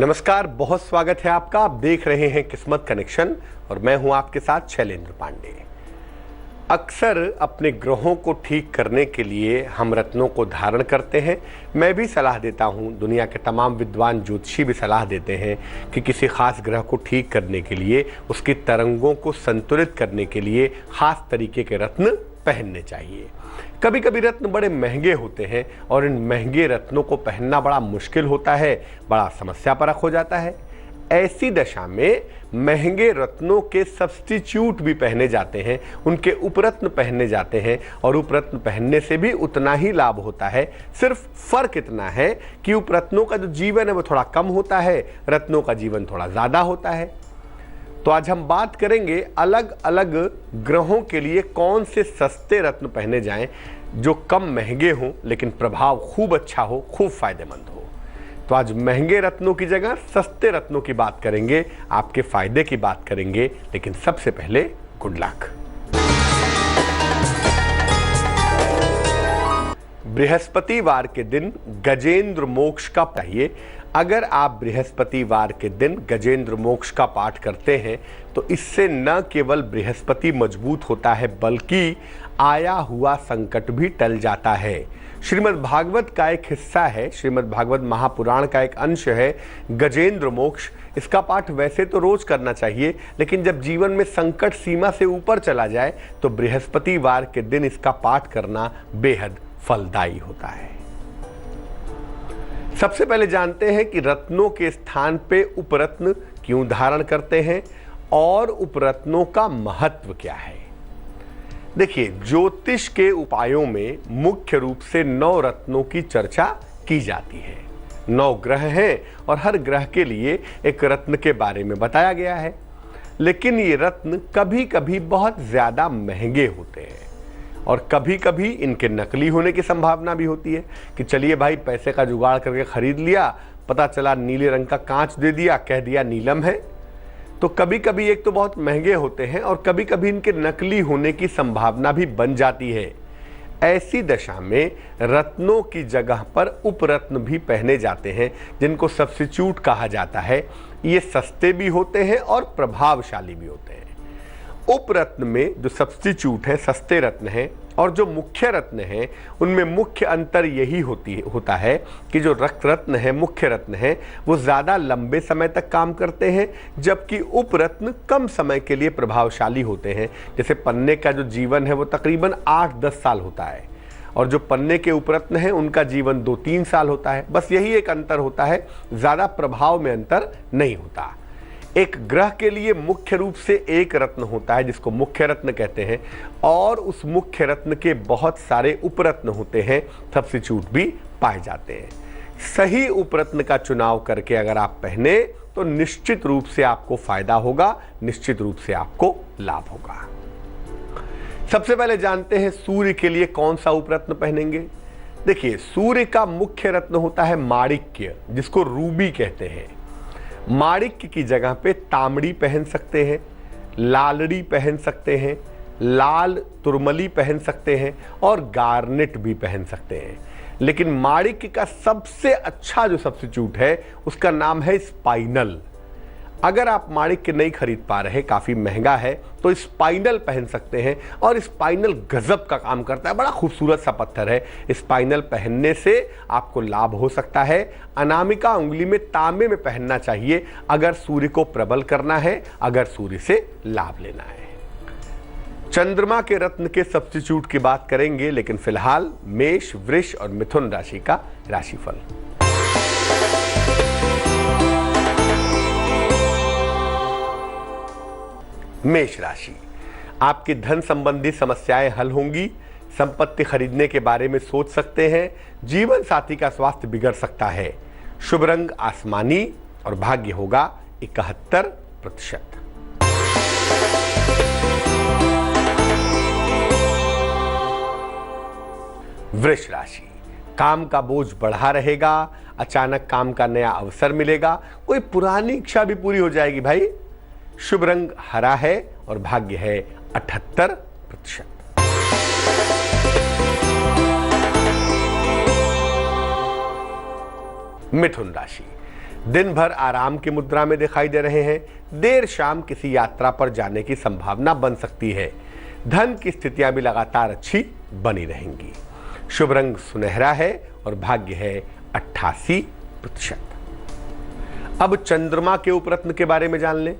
नमस्कार, बहुत स्वागत है आपका। आप देख रहे हैं किस्मत कनेक्शन और मैं हूं आपके साथ शैलेंद्र पांडे। अक्सर अपने ग्रहों को ठीक करने के लिए हम रत्नों को धारण करते हैं। मैं भी सलाह देता हूं, दुनिया के तमाम विद्वान ज्योतिषी भी सलाह देते हैं कि किसी खास ग्रह को ठीक करने के लिए, उसकी तरंगों को संतुलित करने के लिए खास तरीके के रत्न पहनने चाहिए। कभी कभी रत्न बड़े महंगे होते हैं और इन महंगे रत्नों को पहनना बड़ा मुश्किल होता है, बड़ा समस्यापरक हो जाता है। ऐसी दशा में महंगे रत्नों के सब्स्टिट्यूट भी पहने जाते हैं, उनके उपरत्न पहने जाते हैं और उपरत्न पहनने से भी उतना ही लाभ होता है। सिर्फ फर्क इतना है कि उपरत्नों का जो जीवन है वो थोड़ा कम होता है, रत्नों का जीवन थोड़ा ज़्यादा होता है। तो आज हम बात करेंगे अलग अलग ग्रहों के लिए कौन से सस्ते रत्न पहने जाएं जो कम महंगे हों लेकिन प्रभाव खूब अच्छा हो, खूब फायदेमंद हो। तो आज महंगे रत्नों की जगह सस्ते रत्नों की बात करेंगे, आपके फायदे की बात करेंगे। लेकिन सबसे पहले गुड लक। बृहस्पतिवार के दिन गजेंद्र मोक्ष का चाहिए। अगर आप बृहस्पतिवार के दिन गजेंद्र मोक्ष का पाठ करते हैं तो इससे न केवल बृहस्पति मजबूत होता है बल्कि आया हुआ संकट भी टल जाता है। श्रीमद् भागवत का एक हिस्सा है, श्रीमद् भागवत महापुराण का एक अंश है गजेंद्र मोक्ष। इसका पाठ वैसे तो रोज करना चाहिए, लेकिन जब जीवन में संकट सीमा से ऊपर चला जाए तो बृहस्पतिवार के दिन इसका पाठ करना बेहद फलदायी होता है। सबसे पहले जानते हैं कि रत्नों के स्थान पे उपरत्न क्यों धारण करते हैं और उपरत्नों का महत्व क्या है। देखिए, ज्योतिष के उपायों में मुख्य रूप से 9 रत्नों की चर्चा की जाती है। 9 ग्रह हैं और हर ग्रह के लिए एक रत्न के बारे में बताया गया है। लेकिन ये रत्न कभी कभी बहुत ज्यादा महंगे होते हैं और कभी कभी इनके नकली होने की संभावना भी होती है कि चलिए भाई पैसे का जुगाड़ करके खरीद लिया, पता चला नीले रंग का कांच दे दिया, कह दिया नीलम है। तो कभी कभी एक तो बहुत महंगे होते हैं और कभी कभी इनके नकली होने की संभावना भी बन जाती है। ऐसी दशा में रत्नों की जगह पर उपरत्न भी पहने जाते हैं जिनको सब्स्टिट्यूट कहा जाता है। ये सस्ते भी होते हैं और प्रभावशाली भी होते हैं। उपरत्न में जो सब्स्टिट्यूट है, सस्ते रत्न हैं, और जो मुख्य रत्न हैं उनमें मुख्य अंतर यही होता है कि जो रत्न है, मुख्य रत्न है, वो ज़्यादा लंबे समय तक काम करते हैं, जबकि उपरत्न कम समय के लिए प्रभावशाली होते हैं। जैसे पन्ने का जो जीवन है वो तकरीबन 8-10 साल होता है और जो पन्ने के उपरत्न हैं उनका जीवन 2-3 साल होता है। बस यही एक अंतर होता है, ज़्यादा प्रभाव में अंतर नहीं होता। एक ग्रह के लिए मुख्य रूप से एक रत्न होता है जिसको मुख्य रत्न कहते हैं और उस मुख्य रत्न के बहुत सारे उपरत्न होते हैं, सब्स्टिट्यूट भी पाए जाते हैं। सही उपरत्न का चुनाव करके अगर आप पहने तो निश्चित रूप से आपको फायदा होगा, निश्चित रूप से आपको लाभ होगा। सबसे पहले जानते हैं सूर्य के लिए कौन सा उपरत्न पहनेंगे। देखिए, सूर्य का मुख्य रत्न होता है माणिक्य, जिसको रूबी कहते हैं। माणिक्य की जगह पे तांबड़ी पहन सकते हैं, लालड़ी पहन सकते हैं, लाल तुरमली पहन सकते हैं और गार्नेट भी पहन सकते हैं। लेकिन माणिक्य का सबसे अच्छा जो सब्स्टिट्यूट है उसका नाम है स्पाइनल। अगर आप माणिक्य नहीं खरीद पा रहे, काफ़ी महंगा है, तो स्पाइनल पहन सकते हैं और स्पाइनल गजब का काम करता है। बड़ा खूबसूरत सा पत्थर है। स्पाइनल पहनने से आपको लाभ हो सकता है। अनामिका उंगली में तांबे में पहनना चाहिए अगर सूर्य को प्रबल करना है, अगर सूर्य से लाभ लेना है। चंद्रमा के रत्न के सब्स्टिट्यूट की बात करेंगे, लेकिन फिलहाल मेष, वृष और मिथुन राशि का राशिफल। मेष राशि, आपकी धन संबंधी समस्याएं हल होंगी। संपत्ति खरीदने के बारे में सोच सकते हैं। जीवन साथी का स्वास्थ्य बिगड़ सकता है। शुभ रंग आसमानी और भाग्य होगा 71%। वृष राशि, काम का बोझ बढ़ा रहेगा। अचानक काम का नया अवसर मिलेगा। कोई पुरानी इच्छा भी पूरी हो जाएगी भाई। शुभ रंग हरा है और भाग्य है 78%। मिथुन राशि, दिन भर आराम की मुद्रा में दिखाई दे रहे हैं। देर शाम किसी यात्रा पर जाने की संभावना बन सकती है। धन की स्थितियां भी लगातार अच्छी बनी रहेंगी। शुभ रंग सुनहरा है और भाग्य है 88%। अब चंद्रमा के उपरत्न के बारे में जान लें।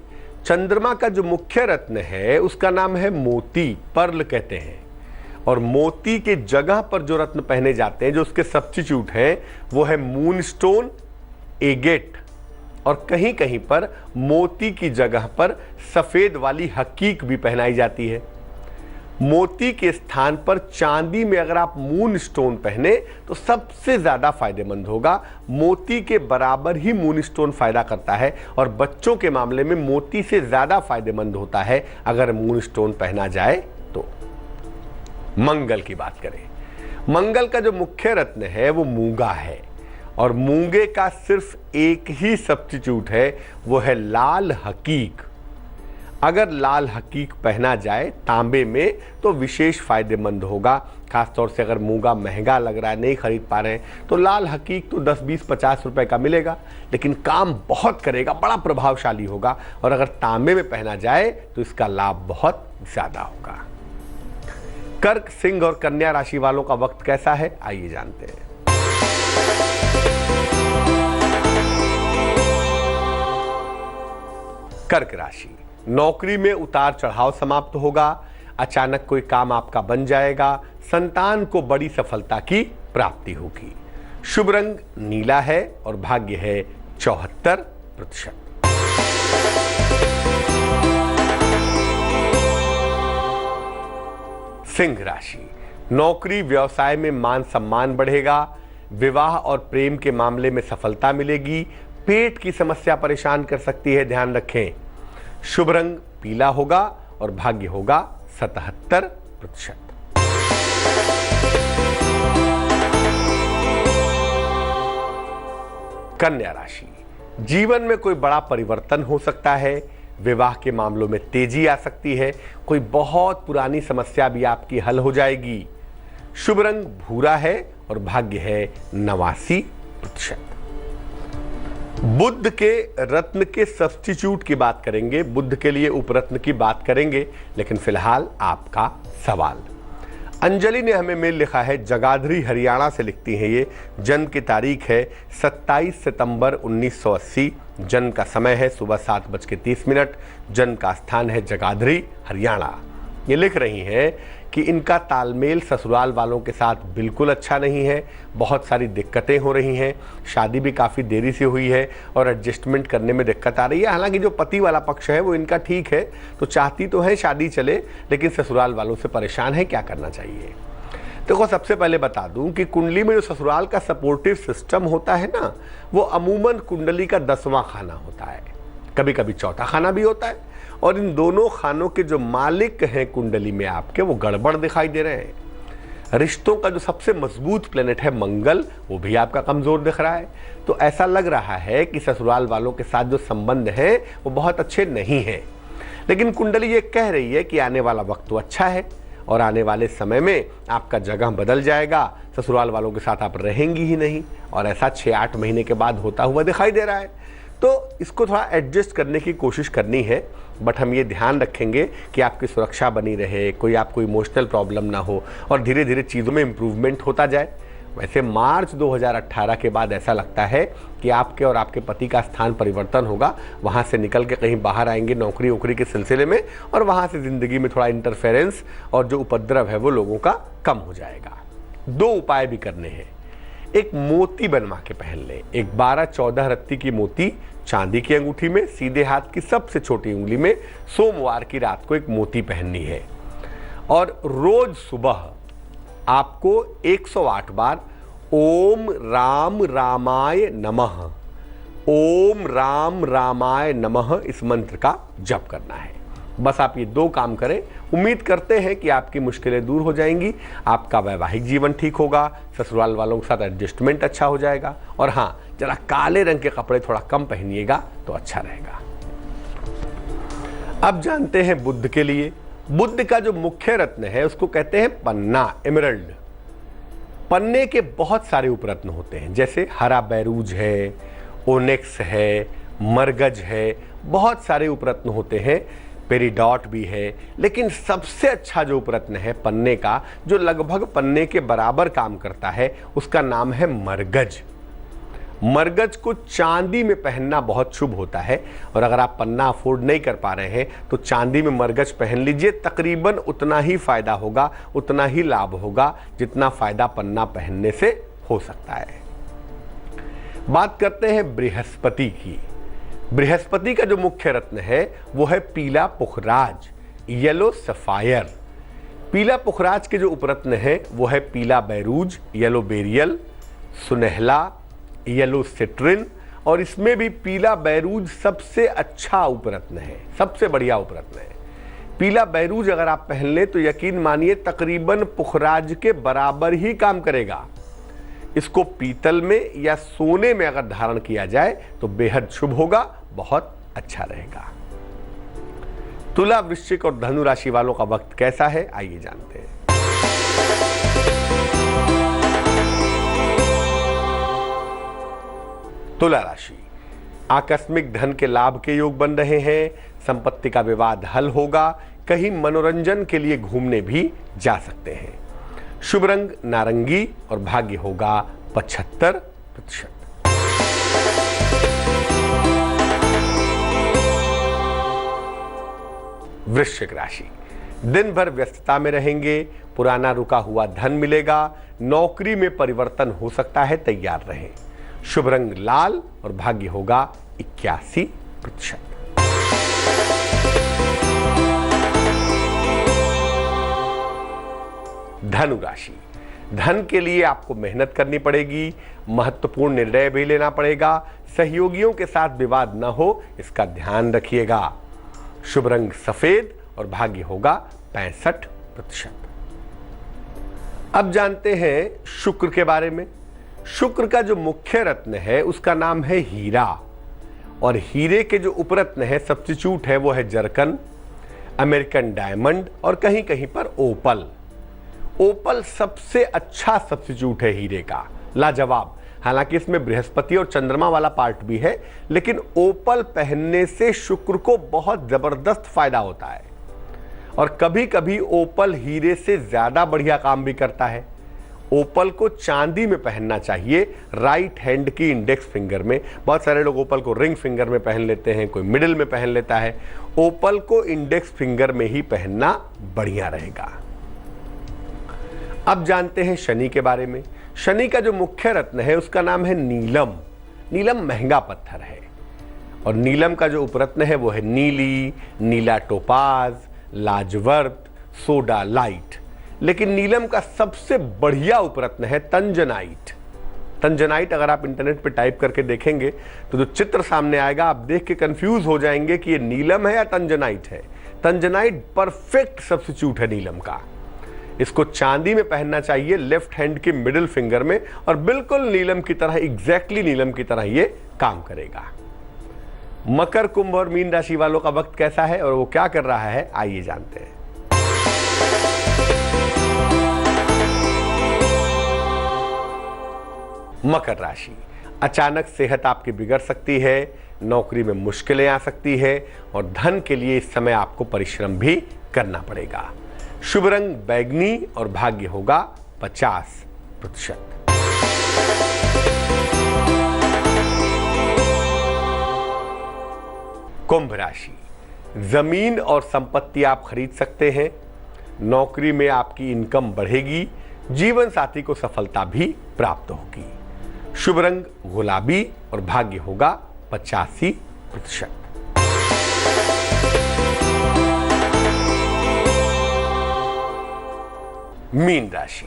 चंद्रमा का जो मुख्य रत्न है उसका नाम है मोती, पर्ल कहते हैं। और मोती के जगह पर जो रत्न पहने जाते हैं, जो उसके सब्स्टिट्यूट हैं, वो है मूनस्टोन, एगेट, और कहीं कहीं पर मोती की जगह पर सफेद वाली हकीक भी पहनाई जाती है। मोती के स्थान पर चांदी में अगर आप मून स्टोन पहने तो सबसे ज्यादा फायदेमंद होगा। मोती के बराबर ही मून स्टोन फायदा करता है, और बच्चों के मामले में मोती से ज्यादा फायदेमंद होता है अगर मून स्टोन पहना जाए तो। मंगल की बात करें, मंगल का जो मुख्य रत्न है वो मूंगा है, और मूंगे का सिर्फ एक ही सब्स्टिट्यूट है, वो है लाल हकीक। अगर लाल हकीक पहना जाए तांबे में तो विशेष फायदेमंद होगा। खासतौर से अगर मूंगा महंगा लग रहा है, नहीं खरीद पा रहे हैं, तो लाल हकीक तो 10, 20, 50 रुपए का मिलेगा, लेकिन काम बहुत करेगा, बड़ा प्रभावशाली होगा। और अगर तांबे में पहना जाए तो इसका लाभ बहुत ज्यादा होगा। कर्क, सिंह और कन्या राशि वालों का वक्त कैसा है, आइए जानते हैं। कर्क राशि, नौकरी में उतार चढ़ाव समाप्त होगा। अचानक कोई काम आपका बन जाएगा। संतान को बड़ी सफलता की प्राप्ति होगी। शुभ रंग नीला है और भाग्य है 74%। सिंह राशि, नौकरी व्यवसाय में मान सम्मान बढ़ेगा। विवाह और प्रेम के मामले में सफलता मिलेगी। पेट की समस्या परेशान कर सकती है, ध्यान रखें। शुभ रंग पीला होगा और भाग्य होगा 77%। कन्या राशि, जीवन में कोई बड़ा परिवर्तन हो सकता है। विवाह के मामलों में तेजी आ सकती है। कोई बहुत पुरानी समस्या भी आपकी हल हो जाएगी। शुभ रंग भूरा है और भाग्य है 89%। बुध के रत्न के सब्स्टिट्यूट की बात करेंगे, बुध के लिए उपरत्न की बात करेंगे, लेकिन फिलहाल आपका सवाल। अंजलि ने हमें मेल लिखा है, जगाधरी हरियाणा से लिखती हैं ये। जन्म की तारीख है 27 सितंबर 1980। जन्म का समय है सुबह 7:30। जन्म का स्थान है जगाधरी हरियाणा। ये लिख रही हैं कि इनका तालमेल ससुराल वालों के साथ बिल्कुल अच्छा नहीं है। बहुत सारी दिक्कतें हो रही हैं। शादी भी काफ़ी देरी से हुई है और एडजस्टमेंट करने में दिक्कत आ रही है। हालांकि जो पति वाला पक्ष है वो इनका ठीक है, तो चाहती तो है शादी चले, लेकिन ससुराल वालों से परेशान है। क्या करना चाहिए? देखो, सबसे पहले बता दूं कि कुंडली में जो ससुराल का सपोर्टिव सिस्टम होता है ना, वो अमूमन कुंडली का 10वां खाना होता है, कभी कभी चौथा खाना भी होता है। और इन दोनों खानों के जो मालिक हैं कुंडली में आपके, वो गड़बड़ दिखाई दे रहे हैं। रिश्तों का जो सबसे मजबूत प्लेनेट है मंगल, वो भी आपका कमजोर दिख रहा है। तो ऐसा लग रहा है कि ससुराल वालों के साथ जो संबंध हैं वो बहुत अच्छे नहीं हैं। लेकिन कुंडली ये कह रही है कि आने वाला वक्त तो अच्छा है और आने वाले समय में आपका जगह बदल जाएगा। ससुराल वालों के साथ आप रहेंगी ही नहीं, और ऐसा 6-8 महीने के बाद होता हुआ दिखाई दे रहा है। तो इसको थोड़ा एडजस्ट करने की कोशिश करनी है, बट हम ये ध्यान रखेंगे कि आपकी सुरक्षा बनी रहे, कोई आपको इमोशनल प्रॉब्लम ना हो, और धीरे धीरे चीज़ों में इम्प्रूवमेंट होता जाए। वैसे मार्च 2018 के बाद ऐसा लगता है कि आपके और आपके पति का स्थान परिवर्तन होगा। वहाँ से निकल के कहीं बाहर आएंगे नौकरी वोकरी के सिलसिले में, और वहाँ से ज़िंदगी में थोड़ा इंटरफेरेंस और जो उपद्रव है वो लोगों का कम हो जाएगा। 2 उपाय भी करने हैं। एक मोती बनवा के पहन ले। एक 12-14 रत्ती की मोती चांदी की अंगूठी में, सीधे हाथ की सबसे छोटी उंगली में, सोमवार की रात को एक मोती पहननी है। और रोज सुबह आपको 108 बार ओम राम रामाय नमः, ओम राम रामाय नमः इस मंत्र का जप करना है। बस आप ये 2 काम करें। उम्मीद करते हैं कि आपकी मुश्किलें दूर हो जाएंगी, आपका वैवाहिक जीवन ठीक होगा, ससुराल वालों के साथ एडजस्टमेंट अच्छा हो जाएगा। और हाँ, जरा काले रंग के कपड़े थोड़ा कम पहनिएगा तो अच्छा रहेगा। अब जानते हैं बुध के लिए। बुध का जो मुख्य रत्न है उसको कहते हैं पन्ना, एमरल्ड। पन्ने के बहुत सारे उपरत्न होते हैं, जैसे हरा बैरूज है, ओनेक्स है, मरगज है, बहुत सारे उपरत्न होते हैं, पेरिडॉट भी है, लेकिन सबसे अच्छा जो उपरत्न है पन्ने का, जो लगभग पन्ने के बराबर काम करता है, उसका नाम है मरगज। मरगज को चांदी में पहनना बहुत शुभ होता है, और अगर आप पन्ना अफोर्ड नहीं कर पा रहे हैं तो चांदी में मरगज पहन लीजिए। तकरीबन उतना ही फायदा होगा, उतना ही लाभ होगा जितना फायदा पन्ना पहनने से हो सकता है। बात करते हैं बृहस्पति की। बृहस्पति का जो मुख्य रत्न है वो है पीला पुखराज, येलो सफायर। पीला पुखराज के जो उपरत्न है वो है पीला बैरूज, येलो बेरियल, सुनहला, येलो सिट्रिन, और इसमें भी पीला बैरूज सबसे अच्छा उपरत्न है, सबसे बढ़िया उपरत्न है। पीला बैरूज अगर आप पहन लें तो यकीन मानिए तकरीबन पुखराज के बराबर ही काम करेगा। इसको पीतल में या सोने में अगर धारण किया जाए तो बेहद शुभ होगा, बहुत अच्छा रहेगा। तुला, वृश्चिक और धनु राशि वालों का वक्त कैसा है, आइए जानते हैं। तुला राशि, आकस्मिक धन के लाभ के योग बन रहे हैं, संपत्ति का विवाद हल होगा, कहीं मनोरंजन के लिए घूमने भी जा सकते हैं। शुभ रंग नारंगी और भाग्य होगा 75%। वृश्चिक राशि, दिन भर व्यस्तता में रहेंगे, पुराना रुका हुआ धन मिलेगा, नौकरी में परिवर्तन हो सकता है, तैयार रहें। शुभ रंग लाल और भाग्य होगा 81%। धनु राशि, धन के लिए आपको मेहनत करनी पड़ेगी, महत्वपूर्ण निर्णय भी लेना पड़ेगा, सहयोगियों के साथ विवाद न हो इसका ध्यान रखिएगा। शुभ रंग सफेद और भाग्य होगा 65%। अब जानते हैं शुक्र के बारे में। शुक्र का जो मुख्य रत्न है उसका नाम है हीरा, और हीरे के जो उपरत्न है, सब्स्टिट्यूट है, वो है जरकन, अमेरिकन डायमंड और कहीं कहीं पर ओपल। ओपल सबसे अच्छा सब्स्टिट्यूट है हीरे का, लाजवाब। हालांकि इसमें बृहस्पति और चंद्रमा वाला पार्ट भी है, लेकिन ओपल पहनने से शुक्र को बहुत जबरदस्त फायदा होता है, और कभी कभी ओपल हीरे से ज्यादा बढ़िया काम भी करता है। ओपल को चांदी में पहनना चाहिए, राइट हैंड की इंडेक्स फिंगर में। बहुत सारे लोग ओपल को रिंग फिंगर में पहन लेते हैं, कोई मिडिल में पहन लेता है। ओपल को इंडेक्स फिंगर में ही पहनना बढ़िया रहेगा। अब जानते हैं शनि के बारे में। शनि का जो मुख्य रत्न है उसका नाम है नीलम। नीलम महंगा पत्थर है, और नीलम का जो उपरत्न है वो है नीली, नीला टोपाज, लाजवर्त, सोडा लाइट। लेकिन नीलम का सबसे बढ़िया उपरत्न है तंजनाइट। तंजनाइट अगर आप इंटरनेट पे टाइप करके देखेंगे तो जो चित्र सामने आएगा आप देख के कंफ्यूज हो जाएंगे कि ये नीलम है या तंजनाइट है। तंजनाइट परफेक्ट सब्स्टिट्यूट है नीलम का। इसको चांदी में पहनना चाहिए, लेफ्ट हैंड के मिडिल फिंगर में, और बिल्कुल नीलम की तरह, एग्जैक्टली नीलम की तरह ये काम करेगा। मकर, कुंभ और मीन राशि वालों का वक्त कैसा है और वो क्या कर रहा है, आइए जानते हैं। मकर राशि, अचानक सेहत आपकी बिगड़ सकती है, नौकरी में मुश्किलें आ सकती है, और धन के लिए इस समय आपको परिश्रम भी करना पड़ेगा। शुभ रंग बैगनी और भाग्य होगा 50%। कुंभ राशि, जमीन और संपत्ति आप खरीद सकते हैं, नौकरी में आपकी इनकम बढ़ेगी, जीवन साथी को सफलता भी प्राप्त होगी। शुभ रंग गुलाबी और भाग्य होगा 85%। मीन राशि,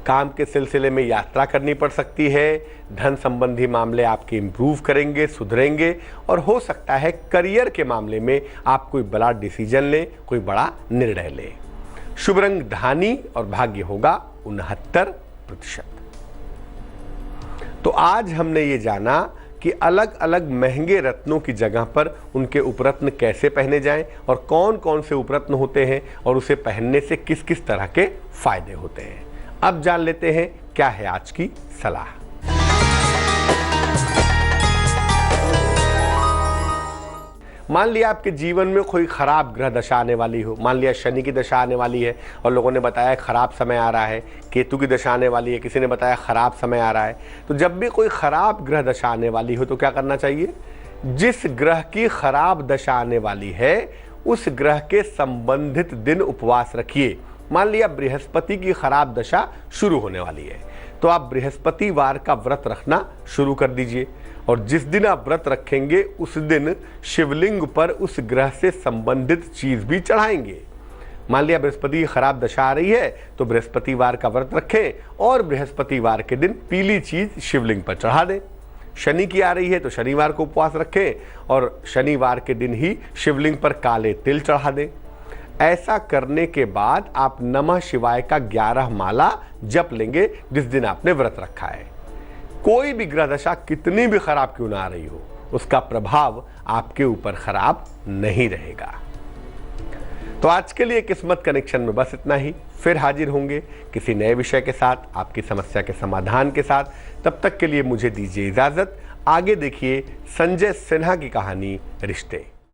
काम के सिलसिले में यात्रा करनी पड़ सकती है, धन संबंधी मामले आपके इंप्रूव करेंगे, सुधरेंगे, और हो सकता है करियर के मामले में आप कोई बड़ा डिसीजन लें, कोई बड़ा निर्णय लें। शुभ रंग धानी और भाग्य होगा 69%। तो आज हमने ये जाना कि अलग अलग महंगे रत्नों की जगह पर उनके उपरत्न कैसे पहने जाएं, और कौन कौन से उपरत्न होते हैं, और उसे पहनने से किस किस तरह के फायदे होते हैं। अब जान लेते हैं क्या है आज की सलाह। मान लिया आपके जीवन में कोई खराब ग्रह दशा आने वाली हो, मान लिया शनि की दशा आने वाली है और लोगों ने बताया खराब समय आ रहा है, केतु की दशा आने वाली है, किसी ने बताया खराब समय आ रहा है। तो जब भी कोई खराब ग्रह दशा आने वाली हो तो क्या करना चाहिए? जिस ग्रह की खराब दशा आने वाली है उस ग्रह के संबंधित दिन उपवास रखिए। मान लिया बृहस्पति की खराब दशा शुरू होने वाली है तो आप बृहस्पतिवार का व्रत रखना शुरू कर दीजिए, और जिस दिन आप व्रत रखेंगे उस दिन शिवलिंग पर उस ग्रह से संबंधित चीज भी चढ़ाएंगे। मान लिया बृहस्पति की खराब दशा आ रही है तो बृहस्पतिवार का व्रत रखें और बृहस्पतिवार के दिन पीली चीज शिवलिंग पर चढ़ा दें। शनि की आ रही है तो शनिवार को उपवास रखें और शनिवार के दिन ही शिवलिंग पर काले तिल चढ़ा दें। ऐसा करने के बाद आप नमः शिवाय का 11 माला जप लेंगे जिस दिन आपने व्रत रखा है। कोई भी ग्रह दशा कितनी भी खराब क्यों ना आ रही हो, उसका प्रभाव आपके ऊपर खराब नहीं रहेगा। तो आज के लिए किस्मत कनेक्शन में बस इतना ही। फिर हाजिर होंगे किसी नए विषय के साथ, आपकी समस्या के समाधान के साथ। तब तक के लिए मुझे दीजिए इजाजत। आगे देखिए संजय सिन्हा की कहानी रिश्ते।